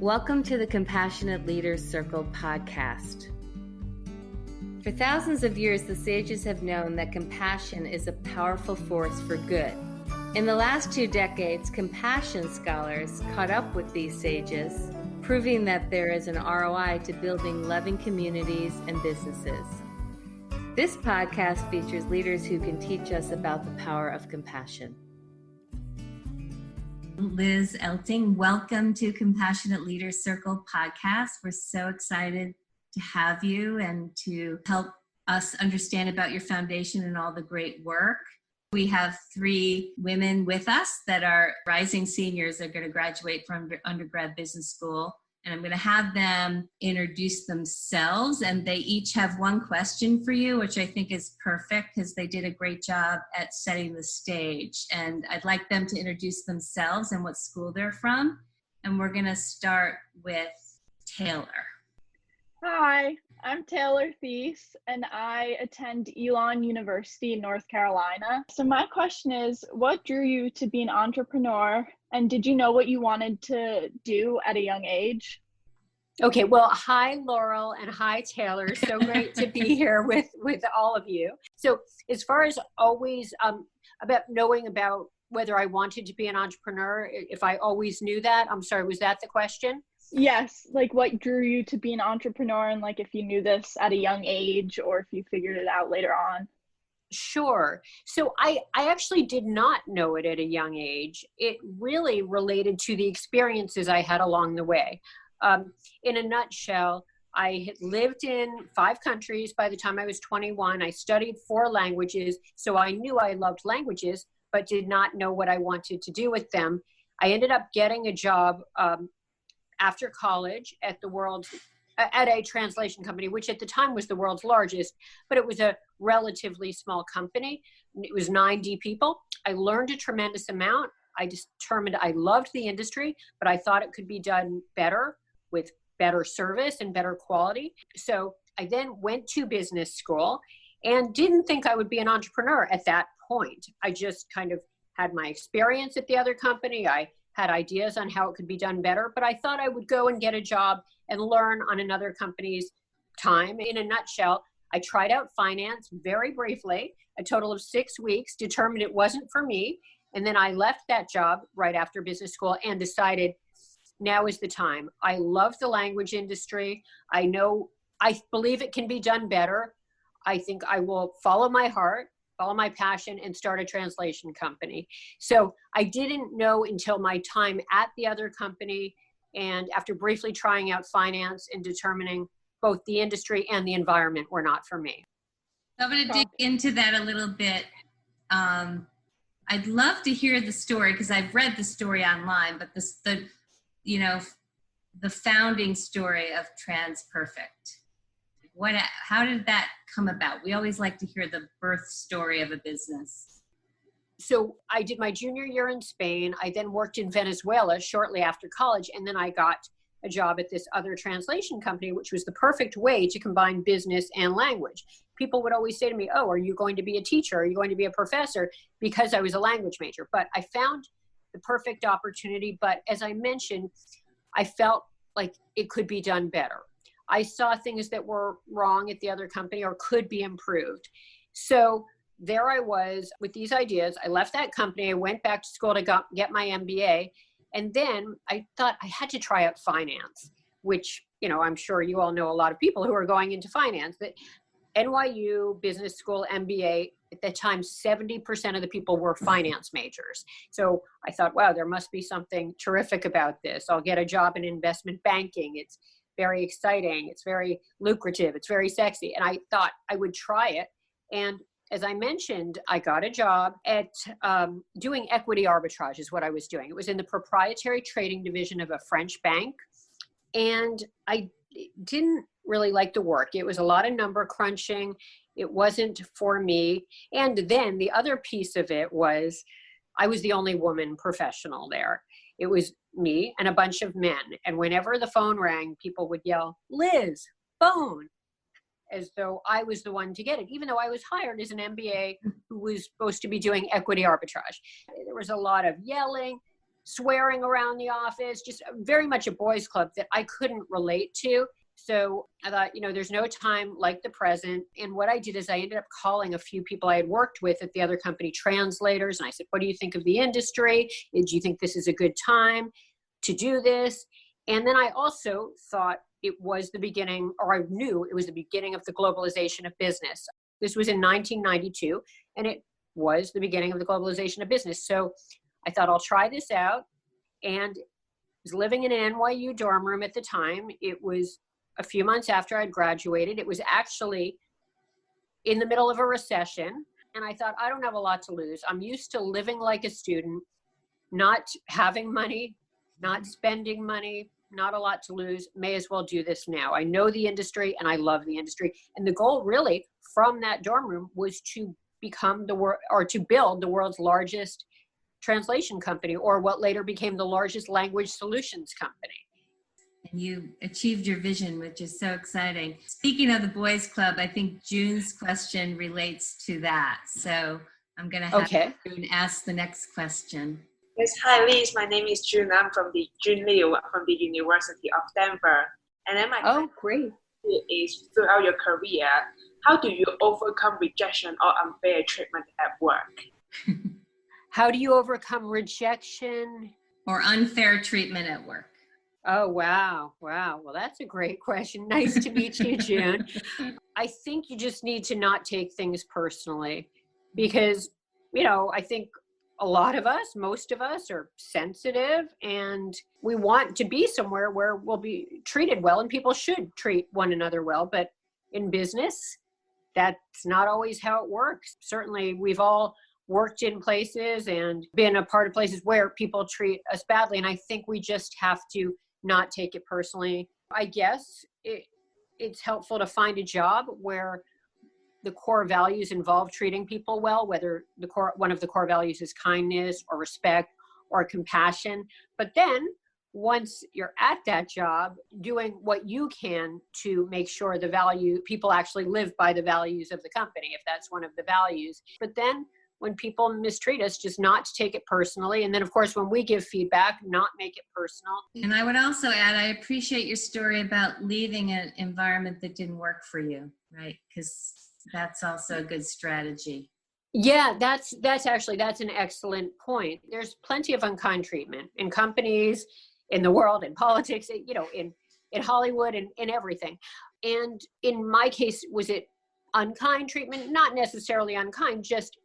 Welcome to the Compassionate Leaders Circle podcast. For thousands of years, the sages have known that compassion is a powerful force for good. In the last 2 decades, compassion scholars caught up with these sages, proving that there is an ROI to building loving communities and businesses. This podcast features leaders who can teach us about the power of compassion. Liz Elting, welcome to Compassionate Leaders Circle podcast. We're so excited to have you and to help us understand about your foundation and all the great work. We have 3 women with us that are rising seniors. They're going to graduate from undergrad business school. And I'm going to have them introduce themselves, and they each have one question for you, which I think is perfect because they did a great job at setting the stage. And I'd like them to introduce themselves and what school they're from. And we're going to start with Taylor. Hi, I'm Taylor Thies, and I attend Elon University in North Carolina. So my question is, what drew you to be an entrepreneur, and did you know what you wanted to do at a young age? Okay, well, hi, Laurel, and hi, Taylor. So great to be here with all of you. So as far as always about knowing about whether I wanted to be an entrepreneur, if I always knew that, I'm sorry, was that the question? Yes, like what drew you to be an entrepreneur, and like if you knew this at a young age or if you figured it out later on. Sure. So I actually did not know it at a young age. It really related to the experiences I had along the way. In a nutshell, I had lived in 5 countries by the time I was 21. I studied 4 languages, so I knew I loved languages, but did not know what I wanted to do with them. I ended up getting a job after college at a translation company, which at the time was the world's largest, but it was a relatively small company. It was 90 people. I learned a tremendous amount. I determined I loved the industry, but I thought it could be done better with better service and better quality. So I then went to business school and didn't think I would be an entrepreneur at that point. I just kind of had my experience at the other company. I had ideas on how it could be done better, but I thought I would go and get a job and learn on another company's time. In a nutshell, I tried out finance very briefly, a total of 6 weeks, determined it wasn't for me. And then I left that job right after business school and decided now is the time. I love the language industry. I believe it can be done better. I think I will follow my heart, follow my passion, and start a translation company. So I didn't know until my time at the other company, and after briefly trying out finance and determining both the industry and the environment were not for me. I'm going to dig into that a little bit. I'd love to hear the story because I've read the story online, but the founding story of TransPerfect. How did that come about? We always like to hear the birth story of a business. So I did my junior year in Spain. I then worked in Venezuela shortly after college, and then I got a job at this other translation company, which was the perfect way to combine business and language. People would always say to me, "Oh, are you going to be a teacher? Are you going to be a professor?" Because I was a language major. But I found the perfect opportunity. But as I mentioned, I felt like it could be done better. I saw things that were wrong at the other company or could be improved. So there I was with these ideas. I left that company. I went back to school to get my MBA. And then I thought I had to try out finance, which, I'm sure you all know a lot of people who are going into finance. That NYU Business School MBA, at the time, 70% of the people were finance majors. So I thought, wow, there must be something terrific about this. I'll get a job in investment banking. It's very exciting. It's very lucrative. It's very sexy. And I thought I would try it. And as I mentioned, I got a job at doing equity arbitrage is what I was doing. It was in the proprietary trading division of a French bank. And I didn't really like the work. It was a lot of number crunching. It wasn't for me. And then the other piece of it was I was the only woman professional there. It was me and a bunch of men. And whenever the phone rang, people would yell, "Liz, phone," as though I was the one to get it, even though I was hired as an MBA who was supposed to be doing equity arbitrage. There was a lot of yelling. swearing around the office, just very much a boys' club that I couldn't relate to. So I thought, there's no time like the present. And what I did is I ended up calling a few people I had worked with at the other company, translators. And I said, what do you think of the industry? Do you think this is a good time to do this? And then I also thought it was the beginning, or I knew it was the beginning of the globalization of business. This was in 1992, and it was the beginning of the globalization of business. So I thought I'll try this out. And I was living in an NYU dorm room at the time. It was a few months after I'd graduated. It was actually in the middle of a recession. And I thought, I don't have a lot to lose. I'm used to living like a student, not having money, not spending money, not a lot to lose. May as well do this now. I know the industry and I love the industry. And the goal really from that dorm room was to become to build the world's largest translation company, or what later became the largest language solutions company. And you achieved your vision, which is so exciting. Speaking of the boys' club, I think June's question relates to that. So I'm going to have June ask the next question. Yes, hi Liz, my name is June. I'm from June Liu from the University of Denver. And then my question is, throughout your career, how do you overcome rejection or unfair treatment at work? How do you overcome rejection? Or unfair treatment at work? Oh, wow. Well, that's a great question. Nice to meet you, June. I think you just need to not take things personally because, I think a lot of us, most of us are sensitive and we want to be somewhere where we'll be treated well, and people should treat one another well. But in business, that's not always how it works. Certainly, we've all worked in places and been a part of places where people treat us badly. And I think we just have to not take it personally. I guess it's helpful to find a job where the core values involve treating people well, whether one of the core values is kindness or respect or compassion. But then once you're at that job, doing what you can to make sure people actually live by the values of the company, if that's one of the values. But then when people mistreat us, just not to take it personally. And then, of course, when we give feedback, not make it personal. And I would also add, I appreciate your story about leaving an environment that didn't work for you, right? Because that's also a good strategy. Yeah, that's an excellent point. There's plenty of unkind treatment in companies, in the world, in politics, in Hollywood, and in everything. And in my case, was it unkind treatment? Not necessarily unkind, just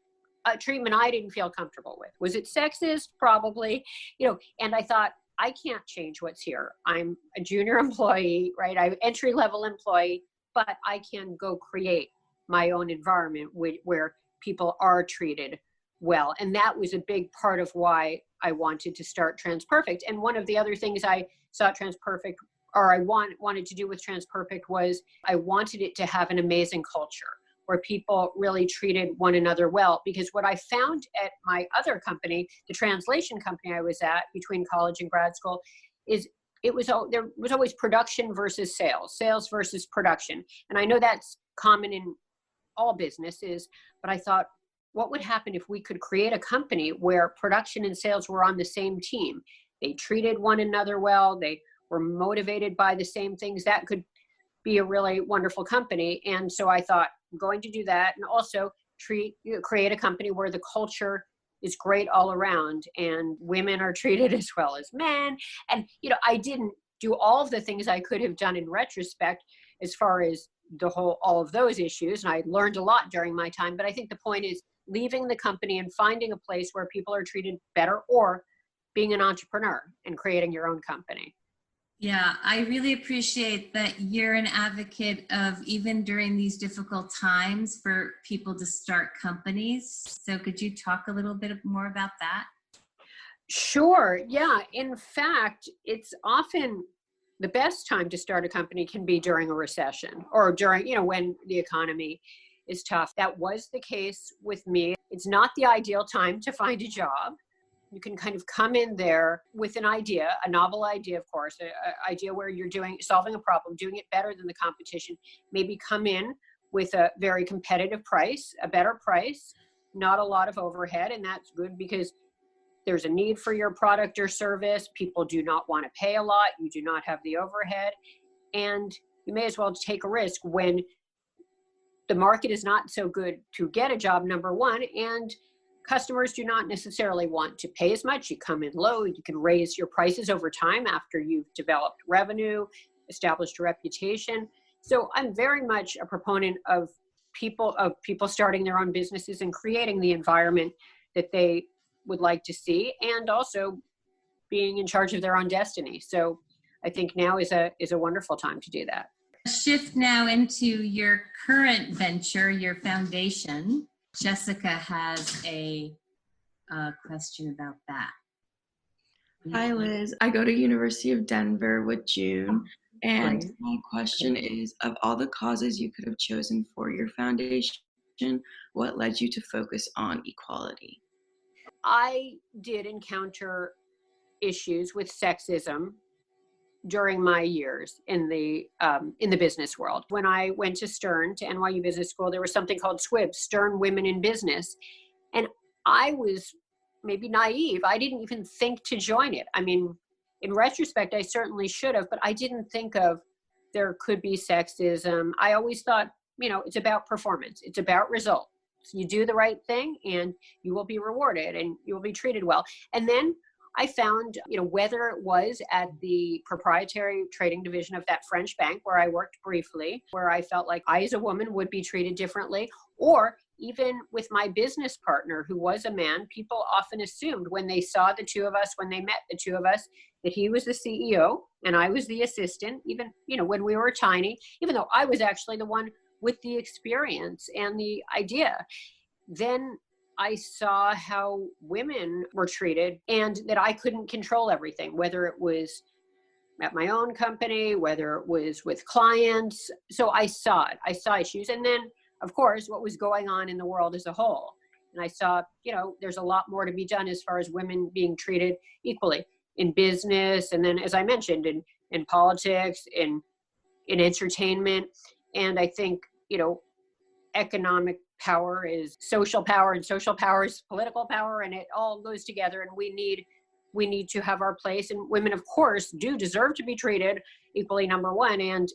a treatment I didn't feel comfortable with. Was it sexist? Probably, and I thought, I can't change what's here. I'm a junior employee, right? I'm an entry-level employee, but I can go create my own environment where people are treated well. And that was a big part of why I wanted to start TransPerfect. And one of the other things I saw TransPerfect, or I wanted to do with TransPerfect, was I wanted it to have an amazing culture where people really treated one another well. Because what I found at my other company, the translation company I was at between college and grad school, is there was always production versus sales versus production. And I know that's common in all businesses, but I thought, what would happen if we could create a company where production and sales were on the same team? They treated one another well, they were motivated by the same things. That could be a really wonderful company. And so I thought, I'm going to do that, and also create a company where the culture is great all around and women are treated as well as men. And, I didn't do all of the things I could have done in retrospect as far as all of those issues. And I learned a lot during my time. But I think the point is leaving the company and finding a place where people are treated better, or being an entrepreneur and creating your own company. Yeah, I really appreciate that you're an advocate of, even during these difficult times, for people to start companies. So could you talk a little bit more about that? Sure. Yeah. In fact, it's often the best time to start a company can be during a recession, or during, when the economy is tough. That was the case with me. It's not the ideal time to find a job. You can kind of come in there with an idea, a novel idea, of course, an idea where you're solving a problem, doing it better than the competition. Maybe come in with a very competitive price, a better price, not a lot of overhead. And that's good because there's a need for your product or service. People do not want to pay a lot. You do not have the overhead. And you may as well take a risk when the market is not so good to get a job, number one, and customers do not necessarily want to pay as much. You come in low, you can raise your prices over time after you've developed revenue, established a reputation. So I'm very much a proponent of people starting their own businesses and creating the environment that they would like to see, and also being in charge of their own destiny. So I think now is a wonderful time to do that. Shift now into your current venture, your foundation. Jessica has a question about that. Hi, Liz. I go to University of Denver with June, and my question is, of all the causes you could have chosen for your foundation, what led you to focus on equality? I did encounter issues with sexism during my years in the business world. When I went to NYU Business School, there was something called SWIB, Stern Women in Business. And I was maybe naive. I didn't even think to join it. I mean, in retrospect, I certainly should have, but I didn't think of there could be sexism. I always thought, it's about performance. It's about results. You do the right thing and you will be rewarded and you will be treated well. And then I found, whether it was at the proprietary trading division of that French bank where I worked briefly, where I felt like I as a woman would be treated differently, or even with my business partner who was a man, people often assumed when they saw the two of us, when they met the two of us, that he was the CEO and I was the assistant, even, when we were tiny, even though I was actually the one with the experience and the idea. Then I saw how women were treated and that I couldn't control everything, whether it was at my own company, whether it was with clients. So I saw it. I saw issues. And then, of course, what was going on in the world as a whole. And I saw, there's a lot more to be done as far as women being treated equally in business. And then, as I mentioned, in politics, in entertainment. And I think, economic power is social power and social power is political power, and it all goes together, and we need to have our place. And women, of course, do deserve to be treated equally, number one, and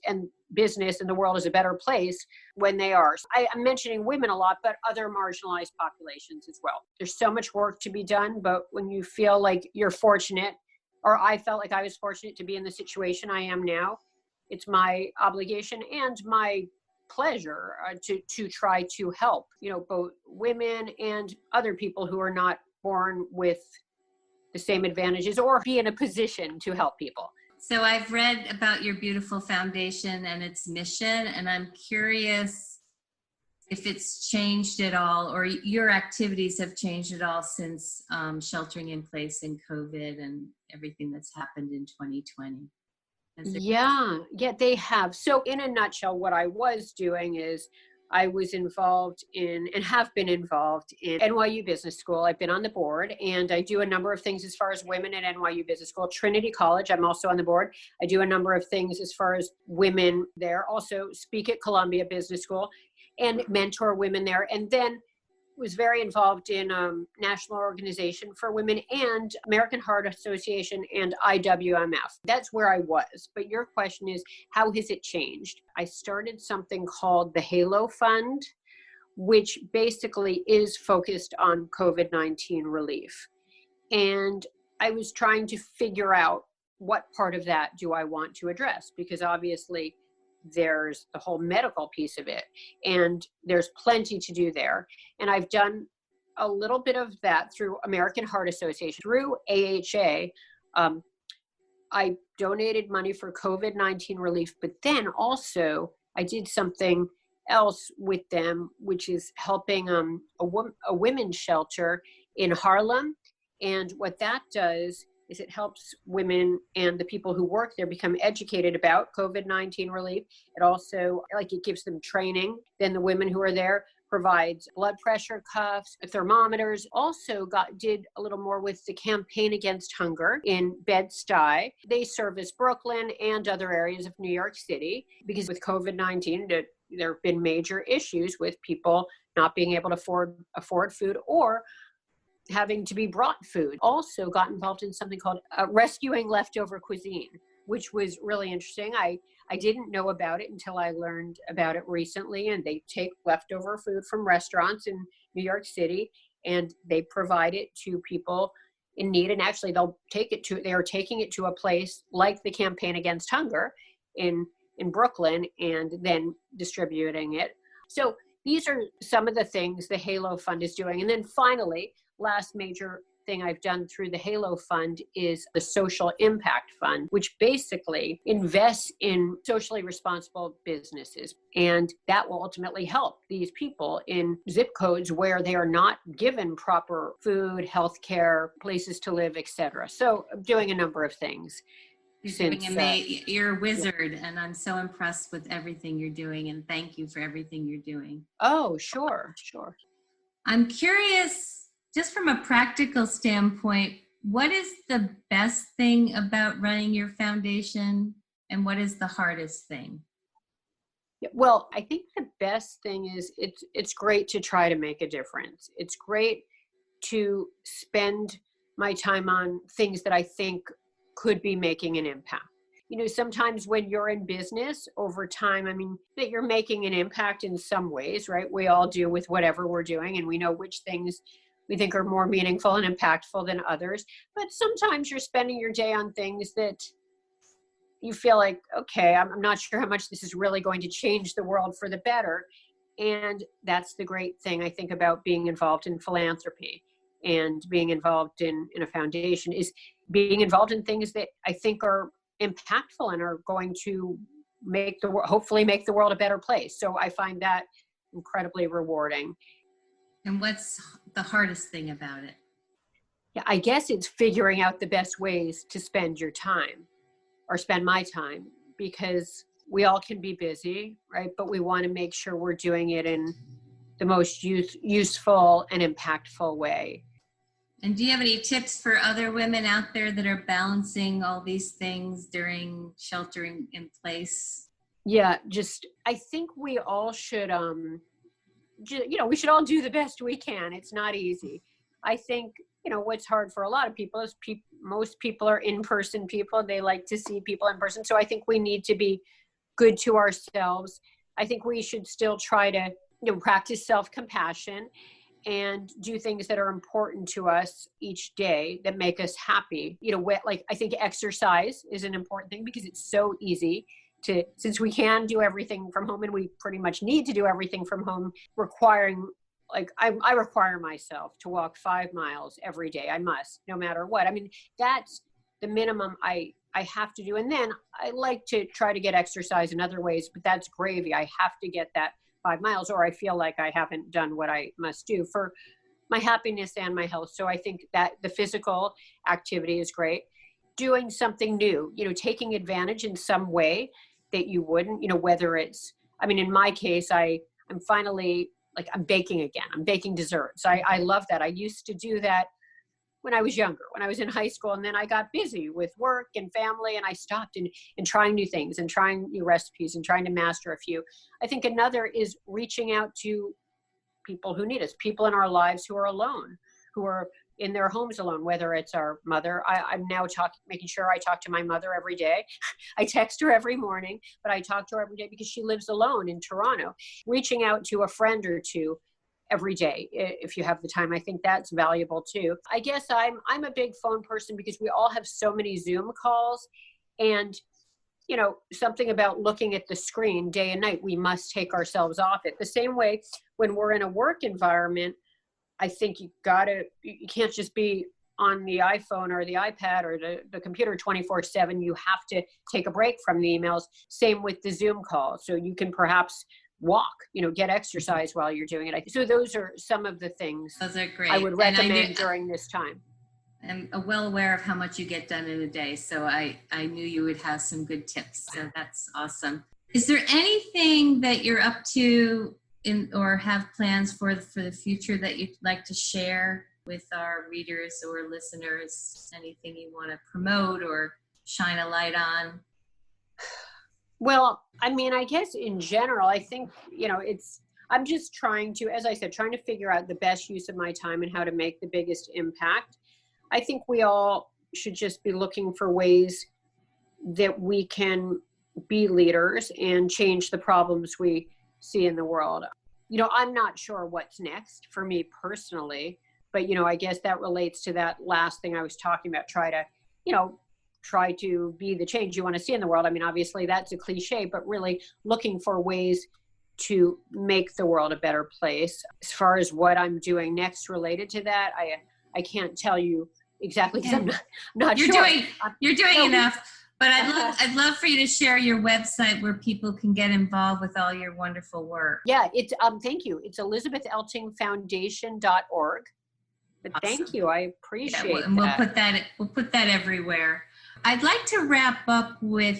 business and the world is a better place when they are. So I'm mentioning women a lot, but other marginalized populations as well. There's so much work to be done, but when you feel like you're fortunate, or I felt like I was fortunate to be in the situation I am now, it's my obligation and my pleasure to try to help, both women and other people who are not born with the same advantages or be in a position to help people. So I've read about your beautiful foundation and its mission, and I'm curious if it's changed at all, or your activities have changed at all since sheltering in place in COVID and everything that's happened in 2020. Yeah, they have. So in a nutshell, what I was doing is I was involved in and have been involved in NYU Business School. I've been on the board, and I do a number of things as far as women at NYU Business School. Trinity College, I'm also on the board. I do a number of things as far as women there. Also speak at Columbia Business School and mentor women there. And then was very involved in National Organization for Women and American Heart Association and IWMF. That's where I was. But your question is, how has it changed? I started something called the Halo Fund, which basically is focused on COVID-19 relief. And I was trying to figure out what part of that do I want to address, because obviously there's the whole medical piece of it, and there's plenty to do there. And I've done a little bit of that through American Heart Association, through AHA. I donated money for COVID-19 relief, but then also I did something else with them, which is helping a women's shelter in Harlem. And what that does is it helps women and the people who work there become educated about COVID-19 relief. It also, it gives them training. Then the women who are there provides blood pressure cuffs, thermometers. Also did a little more with the campaign against hunger in Bed-Stuy. They service Brooklyn and other areas of New York City, because with COVID-19, there have been major issues with people not being able to afford food, or having to be brought food. Also got involved in something called rescuing leftover cuisine, which was really interesting. I didn't know about it until I learned about it recently. And they take leftover food from restaurants in New York City and they provide it to people in need. And actually they are taking it to a place like the Campaign Against Hunger in Brooklyn and then distributing it. So these are some of the things the Halo Fund is doing. And then finally, last major thing I've done through the Halo Fund is the Social Impact Fund, which basically invests in socially responsible businesses. And that will ultimately help these people in zip codes where they are not given proper food, healthcare, places to live, etc. So I'm doing a number of things. You're a wizard, and I'm so impressed with everything you're doing, and thank you for everything you're doing. Oh, sure. I'm curious, just from a practical standpoint, what is the best thing about running your foundation, and what is the hardest thing? Well, I think the best thing is it's great to try to make a difference. It's great to spend my time on things that I think could be making an impact. Sometimes when you're in business over time, that you're making an impact in some ways, right? We all do with whatever we're doing, and we know which things we think are more meaningful and impactful than others. But sometimes you're spending your day on things that you feel like, okay, I'm not sure how much this is really going to change the world for the better. And that's the great thing I think about being involved in philanthropy and being involved in a foundation, is being involved in things that I think are impactful and are going to hopefully make the world a better place. So I find that incredibly rewarding. And what's the hardest thing about it? Yeah, I guess it's figuring out the best ways to spend your time or spend my time, because we all can be busy, right? But we want to make sure we're doing it in the most useful and impactful way. And do you have any tips for other women out there that are balancing all these things during sheltering in place? Yeah, I think we all should, we should all do the best we can. It's not easy. I think, what's hard for a lot of people is most people are in-person people. They like to see people in person. So I think we need to be good to ourselves. I think we should still try to, practice self-compassion and do things that are important to us each day that make us happy. I think exercise is an important thing, because it's so easy since we can do everything from home, and we pretty much need to do everything from home, I require myself to walk 5 miles every day. I must, no matter what. That's the minimum I have to do. And then I like to try to get exercise in other ways, but that's gravy. I have to get that 5 miles, or I feel like I haven't done what I must do for my happiness and my health. So I think that the physical activity is great. Doing something new, taking advantage in some way that you wouldn't, whether it's, in my case, I'm finally, I'm baking again. I'm baking desserts. I love that. I used to do that when I was younger, when I was in high school, and then I got busy with work and family, and I stopped in trying new things and trying new recipes and trying to master a few. I think another is reaching out to people who need us, people in our lives who are alone, who are in their homes alone, whether it's our mother. I'm now making sure I talk to my mother every day. I text her every morning, but I talk to her every day because she lives alone in Toronto. Reaching out to a friend or two every day, if you have the time, I think that's valuable too. I guess I'm a big phone person because we all have so many Zoom calls, and something about looking at the screen day and night, we must take ourselves off it. The same way when we're in a work environment, I think you can't just be on the iPhone or the iPad or the computer 24/7. You have to take a break from the emails. Same with the Zoom call. So you can perhaps walk, get exercise while you're doing it. So those are some of the things those are great. I would recommend during this time. I'm well aware of how much you get done in a day. So I knew you would have some good tips. So that's awesome. Is there anything that you're up to or have plans for the future that you'd like to share with our readers or listeners? Anything you want to promote or shine a light on? Well, I guess in general, I think, I'm just trying to, as I said, trying to figure out the best use of my time and how to make the biggest impact. I think we all should just be looking for ways that we can be leaders and change the problems we see in the world. I'm not sure what's next for me personally, but, I guess that relates to that last thing I was talking about. Try to be the change you want to see in the world. I mean, obviously that's a cliche, but really looking for ways to make the world a better place. As far as what I'm doing next related to that, I can't tell you exactly because I'm not you're sure. You're doing enough. But I'd love for you to share your website where people can get involved with all your wonderful work. Yeah, it's thank you. It's ElizabethEltingFoundation.org. But awesome. Thank you. I appreciate that. We'll put that everywhere. I'd like to wrap up with,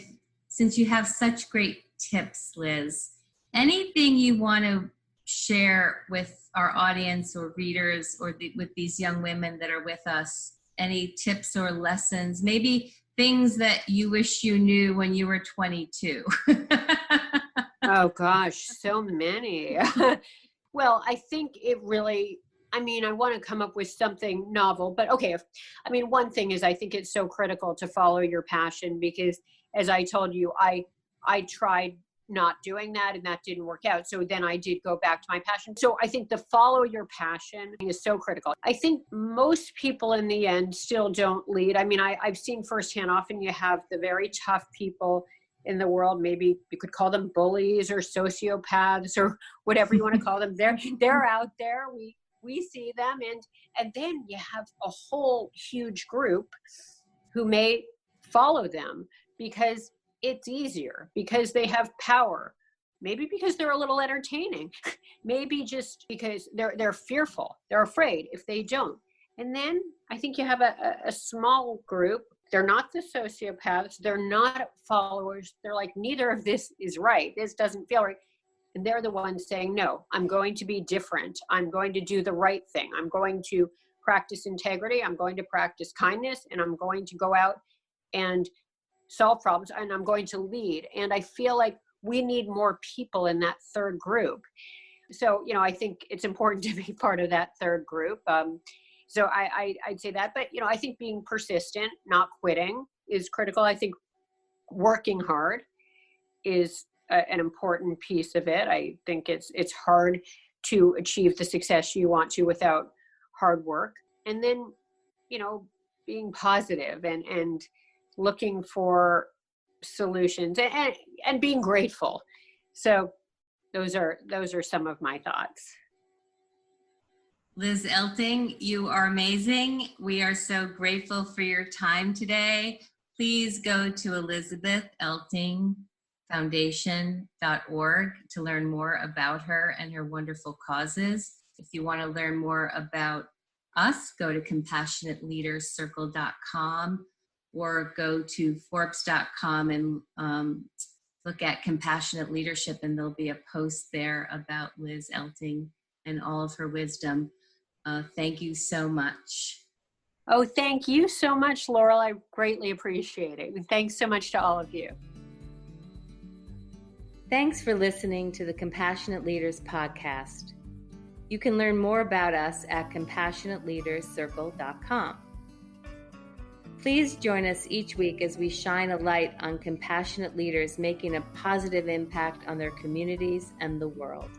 since you have such great tips, Liz, anything you want to share with our audience or readers or with these young women that are with us? Any tips or lessons? Maybe things that you wish you knew when you were 22. Oh gosh, so many. Well, I think it really, I want to come up with something novel, but okay. One thing is I think it's so critical to follow your passion because as I told you, I tried not doing that and that didn't work out. So then I did go back to my passion. So I think the follow your passion is so critical. I think most people in the end still don't lead. I've seen firsthand, often you have the very tough people in the world. Maybe you could call them bullies or sociopaths or whatever you want to call them. They're out there. We see them. And then you have a whole huge group who may follow them because it's easier, because they have power, maybe because they're a little entertaining, maybe just because they're fearful, they're afraid if they don't. And then I think you have a small group. They're not the sociopaths, they're not followers, they're like, neither of this is right, this doesn't feel right. And they're the ones saying, no, I'm going to be different, I'm going to do the right thing, I'm going to practice integrity, I'm going to practice kindness, and I'm going to go out and solve problems, and I'm going to lead. And I feel like we need more people in that third group. So, I think it's important to be part of that third group. So I'd say that, but, I think being persistent, not quitting is critical. I think working hard is an important piece of it. I think it's hard to achieve the success you want to without hard work. And then, being positive and looking for solutions and being grateful. So those are some of my thoughts. Liz Elting, you are amazing. We are so grateful for your time today. Please go to ElizabethEltingFoundation.org to learn more about her and her wonderful causes. If you want to learn more about us, go to CompassionateLeadersCircle.com or go to Forbes.com and look at compassionate leadership, and there'll be a post there about Liz Elting and all of her wisdom. Thank you so much. Oh, thank you so much, Laurel. I greatly appreciate it. And thanks so much to all of you. Thanks for listening to the Compassionate Leaders podcast. You can learn more about us at CompassionateLeadersCircle.com. Please join us each week as we shine a light on compassionate leaders making a positive impact on their communities and the world.